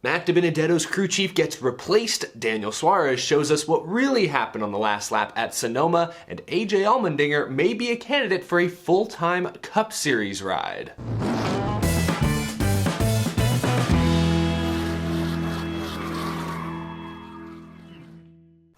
Matt DiBenedetto's crew chief gets replaced, Daniel Suarez shows us what really happened on the last lap at Sonoma, and AJ Allmendinger may be a candidate for a full-time Cup Series ride.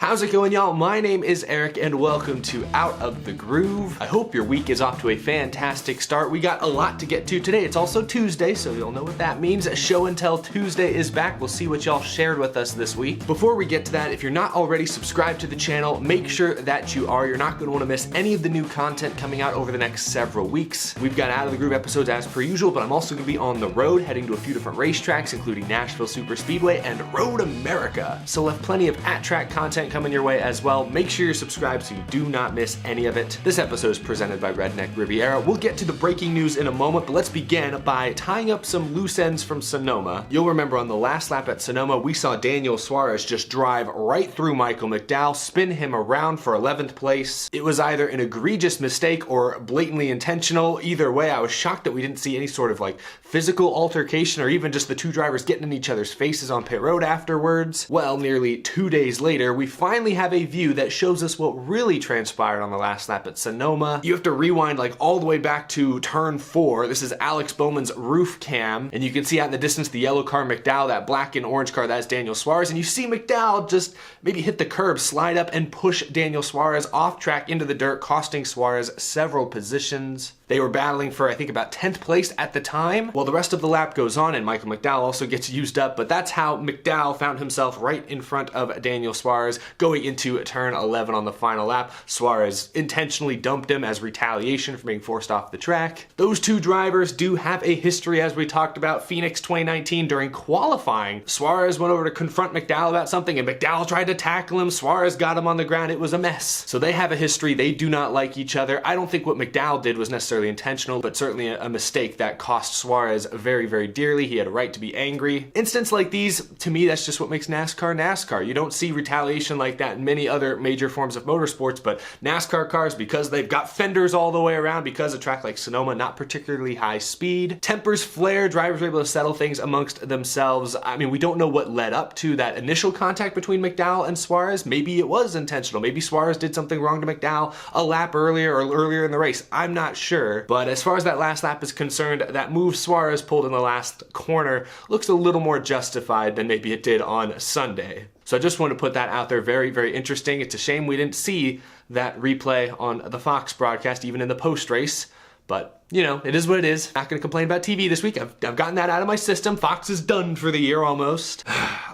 How's it going, y'all? My name is Eric and welcome to Out of the Groove. I hope your week is off to a fantastic start. We got a lot to get to today. It's also Tuesday, so you'll know what that means. Show and Tell Tuesday is back. We'll see what y'all shared with us this week. Before we get to that, if you're not already subscribed to the channel, make sure that you are. You're not going to want to miss any of the new content coming out over the next several weeks. We've got Out of the Groove episodes as per usual, but I'm also going to be on the road, heading to a few different racetracks, including Nashville Super Speedway and Road America. So we'll have plenty of at-track content coming your way as well. Make sure you're subscribed so you do not miss any of it. This episode is presented by Redneck Riviera. We'll get to the breaking news in a moment, but let's begin by tying up some loose ends from Sonoma. You'll remember on the last lap at Sonoma, we saw Daniel Suarez just drive right through Michael McDowell, spin him around for 11th place. It was either an egregious mistake or blatantly intentional. Either way, I was shocked that we didn't see any sort of physical altercation or even just the two drivers getting in each other's faces on pit road afterwards. Well, nearly 2 days later, we finally have a view that shows us what really transpired on the last lap at Sonoma. You have to rewind all the way back to turn 4. This is Alex Bowman's roof cam, and you can see out in the distance the yellow car McDowell, that black and orange car, that's Daniel Suarez, and you see McDowell just maybe hit the curb, slide up, and push Daniel Suarez off track into the dirt, costing Suarez several positions. They were battling for, I think, about 10th place at the time. Well, the rest of the lap goes on and Michael McDowell also gets used up, but that's how McDowell found himself right in front of Daniel Suarez going into turn 11 on the final lap. Suarez intentionally dumped him as retaliation for being forced off the track. Those two drivers do have a history, as we talked about. Phoenix 2019 during qualifying, Suarez went over to confront McDowell about something and McDowell tried to tackle him. Suarez got him on the ground. It was a mess. So they have a history. They do not like each other. I don't think what McDowell did was necessarily intentional, but certainly a mistake that cost Suarez very, very dearly. He had a right to be angry. Incidents like these, to me, that's just what makes NASCAR NASCAR. You don't see retaliation like that in many other major forms of motorsports, but NASCAR cars, because they've got fenders all the way around, because a track like Sonoma, not particularly high speed, tempers flare, drivers are able to settle things amongst themselves. I mean, we don't know what led up to that initial contact between McDowell and Suarez. Maybe it was intentional. Maybe Suarez did something wrong to McDowell a lap earlier or earlier in the race. I'm not sure. But as far as that last lap is concerned, that move Suarez pulled in the last corner looks a little more justified than maybe it did on Sunday. So I just want to put that out there. Very, very interesting. It's a shame we didn't see that replay on the Fox broadcast, even in the post-race. But, you know, it is what it is. Not going to complain about TV this week. I've gotten that out of my system. Fox is done for the year almost.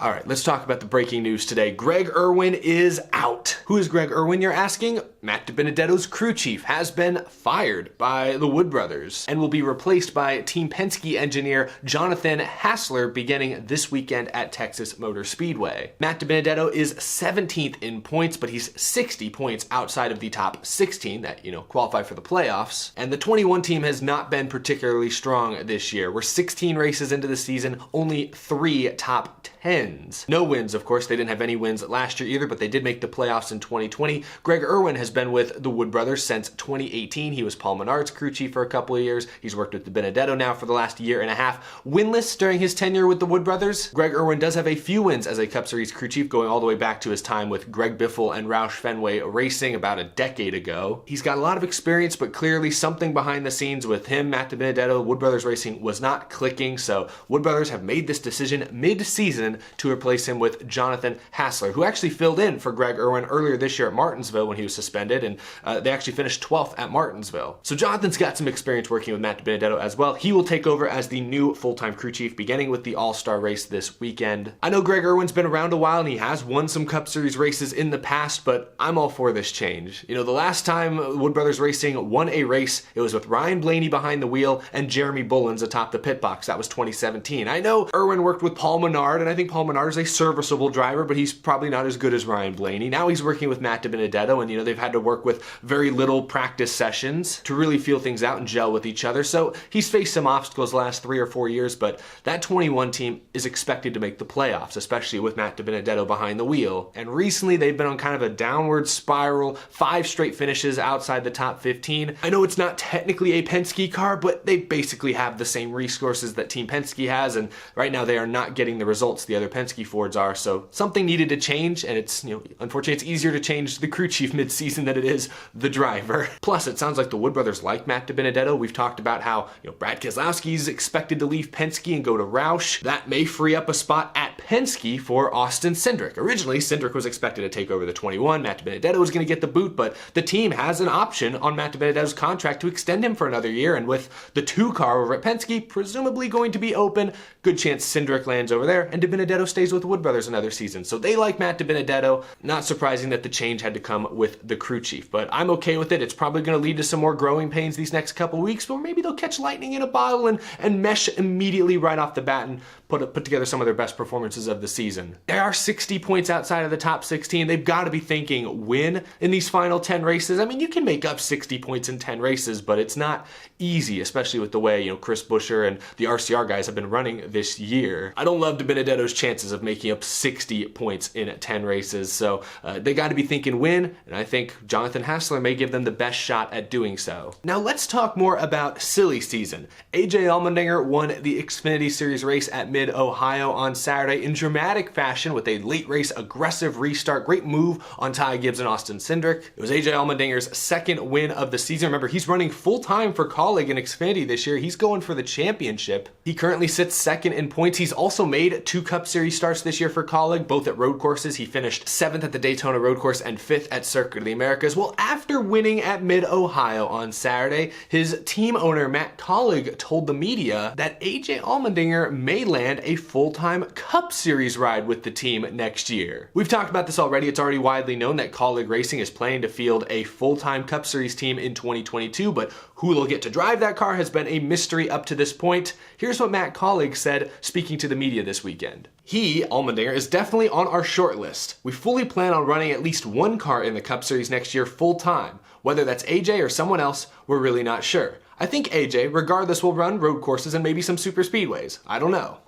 All right, let's talk about the breaking news today. Greg Irwin is out. Who is Greg Irwin, you're asking? Matt DiBenedetto's crew chief has been fired by the Wood brothers and will be replaced by Team Penske engineer Jonathan Hassler beginning this weekend at Texas Motor Speedway. Matt DiBenedetto is 17th in points, but he's 60 points outside of the top 16 that, qualify for the playoffs. And the 21 team has not been particularly strong this year. We're 16 races into the season, only 3 top 10s. No wins, of course. They didn't have any wins last year either, but they did make the playoffs in 2020. Greg Irwin has been with the Wood brothers since 2018. He was Paul Menard's crew chief for a couple of years. He's worked with DiBenedetto now for the last year and a half. Winless during his tenure with the Wood brothers. Greg Irwin does have a few wins as a Cup Series crew chief, going all the way back to his time with Greg Biffle and Roush Fenway Racing about a decade ago. He's got a lot of experience, but clearly something behind the scenes with him, Matt DiBenedetto, Wood brothers Racing was not clicking, so Wood brothers have made this decision mid-season to replace him with Jonathan Hassler, who actually filled in for Greg Irwin earlier this year at Martinsville when he was suspended, and they actually finished 12th at Martinsville. So Jonathan's got some experience working with Matt DiBenedetto as well. He will take over as the new full-time crew chief beginning with the All-Star race this weekend. I know Greg Irwin's been around a while and he has won some Cup Series races in the past, but I'm all for this change. The last time Wood brothers Racing won a race, it was with Ryan Blaney behind the wheel and Jeremy Bullins atop the pit box. That was 2017. I know Irwin worked with Paul Menard, and I think think Paul Menard is a serviceable driver, but he's probably not as good as Ryan Blaney. Now he's working with Matt DiBenedetto, and they've had to work with very little practice sessions to really feel things out and gel with each other. So he's faced some obstacles the last 3 or 4 years, but that 21 team is expected to make the playoffs, especially with Matt DiBenedetto behind the wheel. And recently they've been on kind of a downward spiral, 5 straight finishes outside the top 15. I know it's not technically a Penske car, but they basically have the same resources that Team Penske has, and right now they are not getting the results the other Penske Fords are. So something needed to change, and it's, unfortunately it's easier to change the crew chief mid-season than it is the driver. Plus, it sounds like the Wood brothers like Matt DiBenedetto. We've talked about how Brad Keselowski's expected to leave Penske and go to Roush. That may free up a spot at Penske for Austin Cindric. Originally, Cindric was expected to take over the 21. Matt DiBenedetto was going to get the boot, but the team has an option on Matt DiBenedetto's contract to extend him for another year, and with the 2 car over at Penske presumably going to be open, good chance Cindric lands over there and DiBenedetto stays with Wood brothers another season. So they like Matt DiBenedetto. Not surprising that the change had to come with the crew chief, but I'm okay with it. It's probably going to lead to some more growing pains these next couple weeks, but maybe they'll catch lightning in a bottle and mesh immediately right off the bat and put together some of their best performances of the season. They are 60 points outside of the top 16. They've got to be thinking win in these final 10 races. I mean, you can make up 60 points in 10 races, but it's not easy, especially with the way Chris Buescher and the RCR guys have been running this year. I don't love DiBenedetto's chances of making up 60 points in 10 races, so they got to be thinking win, and I think Jonathan Hassler may give them the best shot at doing so. Now let's talk more about silly season. AJ Allmendinger won the Xfinity Series race at Mid-Ohio on Saturday in dramatic fashion with a late race aggressive restart. Great move on Ty Gibbs and Austin Cindric. It was AJ Allmendinger's 2nd win of the season. Remember, he's running full-time for Colleague in Xfinity this year. He's going for the championship. He currently sits 2nd in points. He's also made 2 Cup Series starts this year for Colleague, both at road courses. He finished 7th at the Daytona road course and 5th at Circuit of the Americas. Well, after winning at Mid-Ohio on Saturday, his team owner Matt Colleague told the media that AJ Allmendinger may land a full-time Cup Series ride with the team next year. We've talked about this already. It's already widely known that Colleague Racing is planning to field a full-time Cup Series team in 2022, but who will get to drive that car has been a mystery up to this point. Here's what Matt Colleague said, speaking to the media this weekend. He, Allmendinger, is definitely on our short list. We fully plan on running at least 1 car in the Cup Series next year full-time. Whether that's AJ or someone else, we're really not sure. I think AJ, regardless, will run road courses and maybe some super speedways. I don't know.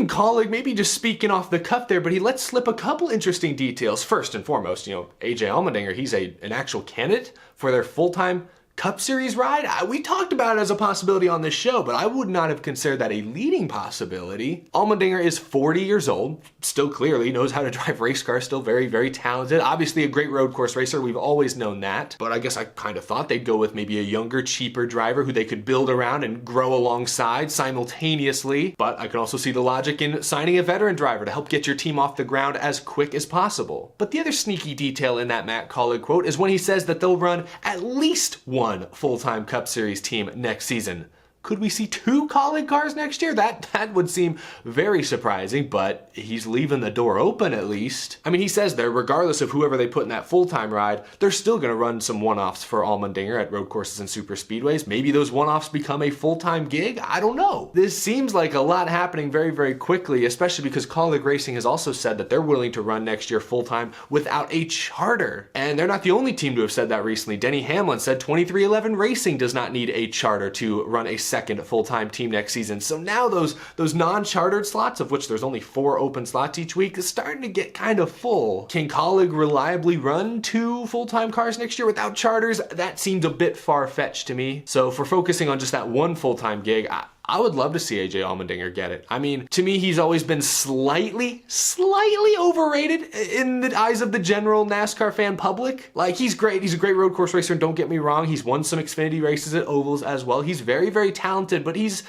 Colleague maybe just speaking off the cuff there, but he lets slip a couple interesting details. First and foremost, AJ Allmendinger, he's an actual candidate for their full-time Cup Series ride? We talked about it as a possibility on this show, but I would not have considered that a leading possibility. Allmendinger is 40 years old, still clearly knows how to drive race cars, still very, very talented. Obviously a great road course racer, we've always known that, but I guess I kind of thought they'd go with maybe a younger, cheaper driver who they could build around and grow alongside simultaneously. But I can also see the logic in signing a veteran driver to help get your team off the ground as quick as possible. But the other sneaky detail in that Matt Colleague quote is when he says that they'll run at least 1 full-time Cup Series team next season. Could we see 2 Colleague cars next year? That would seem very surprising, but he's leaving the door open at least. I mean, he says there, regardless of whoever they put in that full-time ride, they're still going to run some one-offs for Allmendinger at road courses and super speedways. Maybe those one-offs become a full-time gig? I don't know. This seems like a lot happening very, very quickly, especially because Colleague Racing has also said that they're willing to run next year full-time without a charter. And they're not the only team to have said that recently. Denny Hamlin said 2311 Racing does not need a charter to run a second full-time team next season. So now those non-chartered slots, of which there's only 4 open slots each week, is starting to get kind of full. Can Colleague reliably run 2 full-time cars next year without charters? That seems a bit far-fetched to me. So if we're focusing on just that 1 full-time gig, I would love to see AJ Allmendinger get it. I mean, to me, he's always been slightly overrated in the eyes of the general NASCAR fan public. Like, he's great. He's a great road course racer, and don't get me wrong, he's won some Xfinity races at ovals as well. He's very, very talented, but he's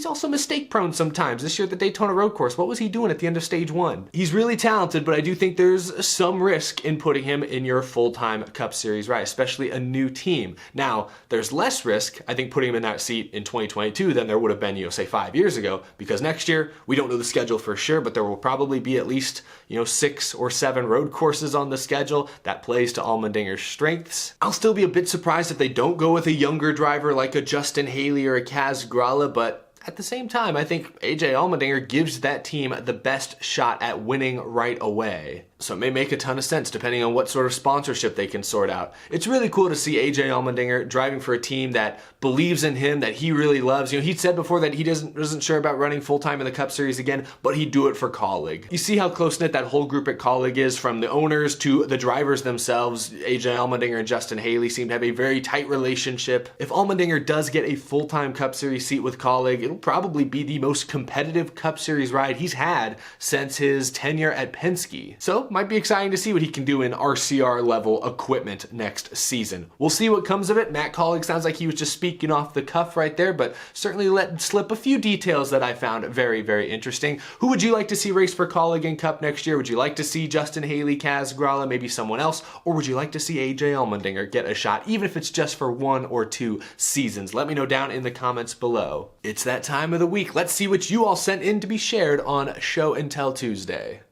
also mistake prone sometimes. This year at the Daytona road course, what was he doing at the end of stage 1? He's really talented, but I do think there's some risk in putting him in your full-time Cup Series ride, especially a new team. Now, there's less risk, I think, putting him in that seat in 2022 than there would have been, say 5 years ago, because next year, we don't know the schedule for sure, but there will probably be at least, 6 or 7 road courses on the schedule that plays to Allmendinger's strengths. I'll still be a bit surprised if they don't go with a younger driver like a Justin Haley or a Kaz Grala, but at the same time, I think AJ Allmendinger gives that team the best shot at winning right away. So it may make a ton of sense depending on what sort of sponsorship they can sort out. It's really cool to see AJ Allmendinger driving for a team that believes in him, that he really loves. You know, he said before that he wasn't sure about running full-time in the Cup Series again, but he'd do it for Colleague. You see how close-knit that whole group at Colleague is, from the owners to the drivers themselves. AJ Allmendinger and Justin Haley seem to have a very tight relationship. If Allmendinger does get a full-time Cup Series seat with Colleague, it'll probably be the most competitive Cup Series ride he's had since his tenure at Penske. So might be exciting to see what he can do in RCR level equipment next season. We'll see what comes of it. Matt Colleague sounds like he was just speaking off the cuff right there, but certainly let slip a few details that I found very, very interesting. Who would you like to see race for Colleague in Cup next year? Would you like to see Justin Haley, Kaz Grala, maybe someone else? Or would you like to see AJ Allmendinger get a shot, even if it's just for 1 or 2 seasons? Let me know down in the comments below. It's that time of the week. Let's see what you all sent in to be shared on Show and Tell Tuesday.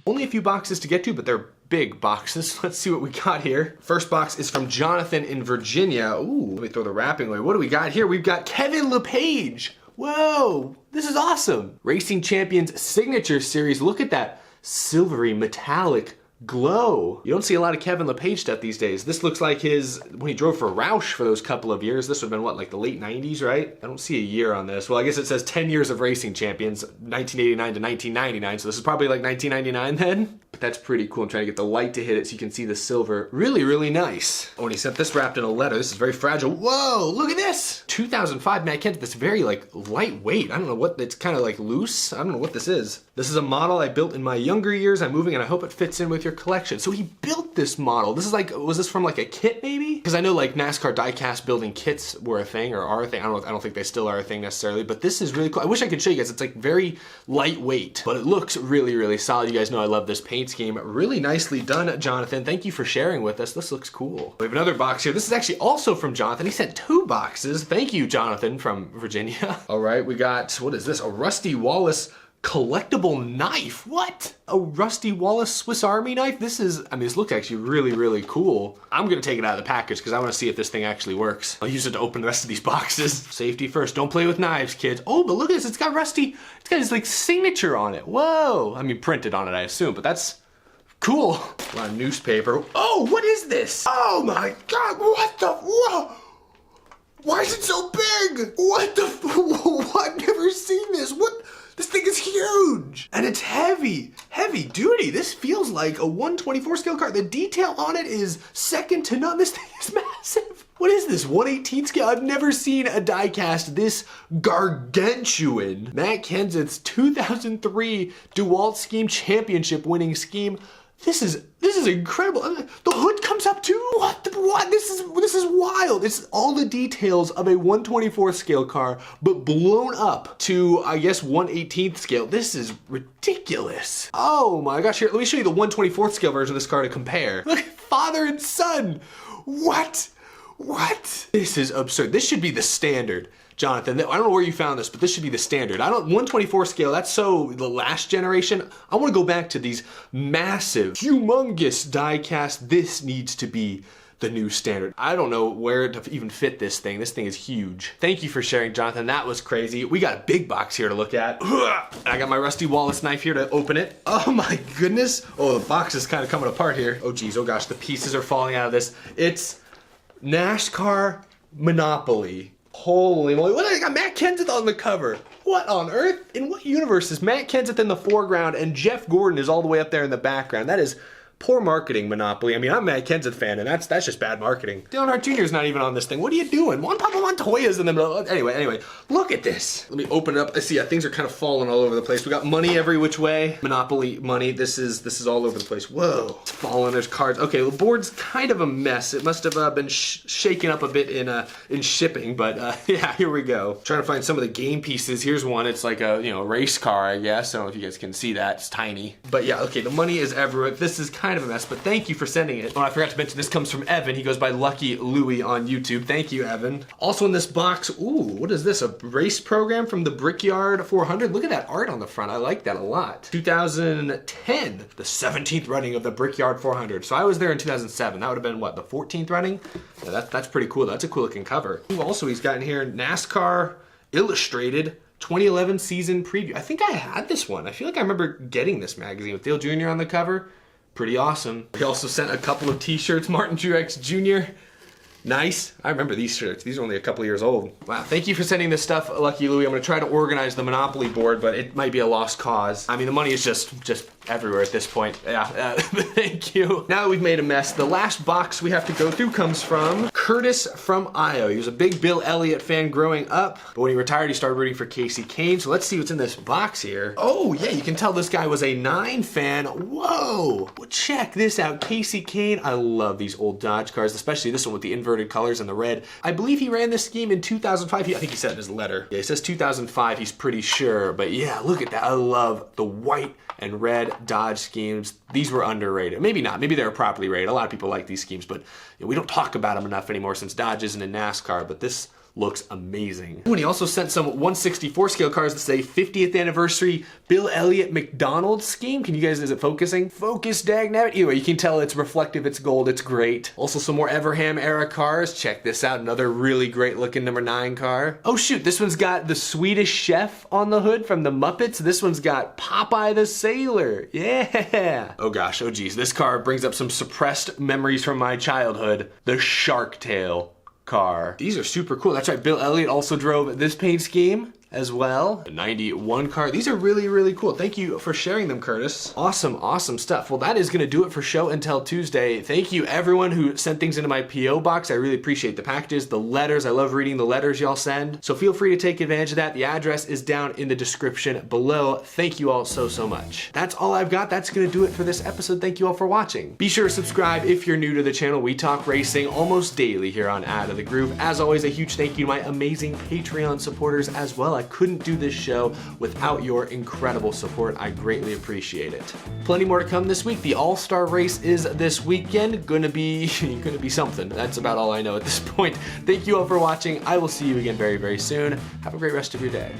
Only a few boxes to get to, but they're big boxes. Let's see what we got here. First box is from Jonathan in Virginia. Ooh, let me throw the wrapping away. What do we got here? We've got Kevin LePage. Whoa, this is awesome. Racing Champions Signature Series. Look at that silvery metallic glow. You don't see a lot of Kevin LePage stuff these days. This looks like his, when he drove for Roush for those couple of years. This would have been what, like the late 90s, right? I don't see a year on this. Well, I guess it says 10 years of racing champions, 1989 to 1999. So this is probably like 1999 then. But that's pretty cool. I'm trying to get the light to hit it so you can see the silver. Really, really nice. Oh, and he sent this wrapped in a letter. This is very fragile. Whoa, look at this. 2005 Matt Kenseth. This very like lightweight. I don't know what, it's kind of like loose. I don't know what this is. This is a model I built in my younger years. I'm moving and I hope it fits in with your collection. So he built this model. This is like, was this from like a kit maybe? Because I know like NASCAR diecast building kits were a thing or are a thing. I don't think they still are a thing necessarily, but this is really cool. I wish I could show you guys. It's like very lightweight, but it looks really, really solid. You guys know I love this paint scheme. Really nicely done, Jonathan. Thank you for sharing with us. This looks cool. We have another box here. This is actually also from Jonathan. He sent 2 boxes. Thank you, Jonathan from Virginia. All right, we got, what is this? A Rusty Wallace collectible knife. What? A Rusty Wallace Swiss Army knife? This is, I mean, this looks actually really, really cool. I'm gonna take it out of the package because I want to see if this thing actually works. I'll use it to open the rest of these boxes. Safety first. Don't play with knives, kids. Oh, but look at this. It's got Rusty, it's got his like signature on it. Whoa. I mean, printed on it, I assume, but that's cool. A lot of newspaper. Oh, what is this? Oh my God, what the, whoa. Why is it so big? What the, I've never seen this. What? This thing is huge and it's heavy, heavy duty. This feels like a 1/24 scale car. The detail on it is second to none. This thing is massive. What is this, 1/18 scale? I've never seen a diecast this gargantuan. Matt Kenseth's 2003 DeWalt Scheme Championship winning scheme. This is incredible. The hood comes up too. What? This is wild. It's all the details of a 1/24 scale car, but blown up to, I guess, 1/18 scale. This is ridiculous. Oh my gosh, here, let me show you the 1/24 scale version of this car to compare. Look, father and son. What? What? This is absurd. This should be the standard. Jonathan, I don't know where you found this, but this should be the standard. 1/24 scale, that's so the last generation. I want to go back to these massive, humongous die-cast. This needs to be the new standard. I don't know where to even fit this thing. This thing is huge. Thank you for sharing, Jonathan. That was crazy. We got a big box here to look at. I got my Rusty Wallace knife here to open it. Oh my goodness. Oh, the box is kind of coming apart here. Oh geez, oh gosh, the pieces are falling out of this. It's NASCAR Monopoly. Holy moly, what? I got Matt Kenseth on the cover. What on earth? In what universe is Matt Kenseth in the foreground and Jeff Gordon is all the way up there in the background? That is poor marketing, Monopoly. I mean, I'm a Matt Kenseth fan, and that's just bad marketing. Dale Earnhardt Jr. is not even on this thing. What are you doing? One Papa Montoya's in the middle. Anyway, look at this. Let me open it up. I see things are kind of falling all over the place. We got money every which way. Monopoly money. This is all over the place. Whoa, it's falling. There's cards. Okay, the board's kind of a mess. It must have been shaken up a bit in shipping, but yeah, here we go. Trying to find some of the game pieces. Here's one. It's like a race car, I guess. I don't know if you guys can see that. It's tiny. But yeah, okay, the money is everywhere. This is kind kind of a mess, but thank you for sending it. Oh, I forgot to mention this comes from Evan. He goes by Lucky Louie on YouTube. Thank you, Evan. Also in this box, ooh, what is this? A race program from the Brickyard 400. Look at that art on the front. I like that a lot. 2010, the 17th running of the Brickyard 400. So I was there in 2007. That would have been what, the 14th running? Yeah, that's pretty cool. That's a cool looking cover. Ooh, also, he's got in here NASCAR Illustrated 2011 season preview. I think I had this one. I feel like I remember getting this magazine with Dale Jr. on the cover. Pretty awesome. He also sent a couple of t-shirts. Martin Truex Jr. Nice. I remember these shirts. These are only a couple years old. Wow. Thank you for sending this stuff, Lucky Louie. I'm going to try to organize the Monopoly board, but it might be a lost cause. I mean, the money is just everywhere at this point. Yeah. Thank you. Now that we've made a mess, the last box we have to go through comes from Curtis from Iowa. He was a big Bill Elliott fan growing up, but when he retired, he started rooting for Casey Kane. So let's see what's in this box here. Oh, yeah, you can tell this guy was a 9 fan. Whoa. Well, check this out. Casey Kane. I love these old Dodge cars, especially this one with the inverted colors and the red. I believe he ran this scheme in 2005. I think he said in his letter. Yeah, it says 2005. He's pretty sure, but yeah, look at that. I love the white and red Dodge schemes. These were underrated. Maybe not. Maybe they were properly rated. A lot of people like these schemes, but we don't talk about them enough anymore since Dodge isn't in NASCAR, but this looks amazing. And he also sent some 164 scale cars that say 50th anniversary Bill Elliott McDonald's scheme. Can you guys, is it focusing? Focus, dagnabbit. Anyway, you can tell it's reflective, it's gold, it's great. Also some more Everham era cars. Check this out, another really great looking number 9 car. Oh shoot, this one's got the Swedish chef on the hood from the Muppets. This one's got Popeye the Sailor. Yeah. Oh gosh, oh geez, this car brings up some suppressed memories from my childhood. The Shark Tale car. These are super cool. That's right, Bill Elliott also drove this paint scheme as well. A 91 car. These are really, really cool. Thank you for sharing them, Curtis. Awesome, awesome stuff. Well, that is gonna do it for Show and Tell Tuesday. Thank you everyone who sent things into my P.O. box. I really appreciate the packages, the letters. I love reading the letters y'all send. So feel free to take advantage of that. The address is down in the description below. Thank you all so, so much. That's all I've got. That's gonna do it for this episode. Thank you all for watching. Be sure to subscribe if you're new to the channel. We talk racing almost daily here on Out of the Groove. As always, a huge thank you to my amazing Patreon supporters as well. I couldn't do this show without your incredible support. I greatly appreciate it. Plenty more to come this week. The All-Star race is this weekend. Gonna be something. That's about all I know at this point. Thank you all for watching. I will see you again very, very soon. Have a great rest of your day.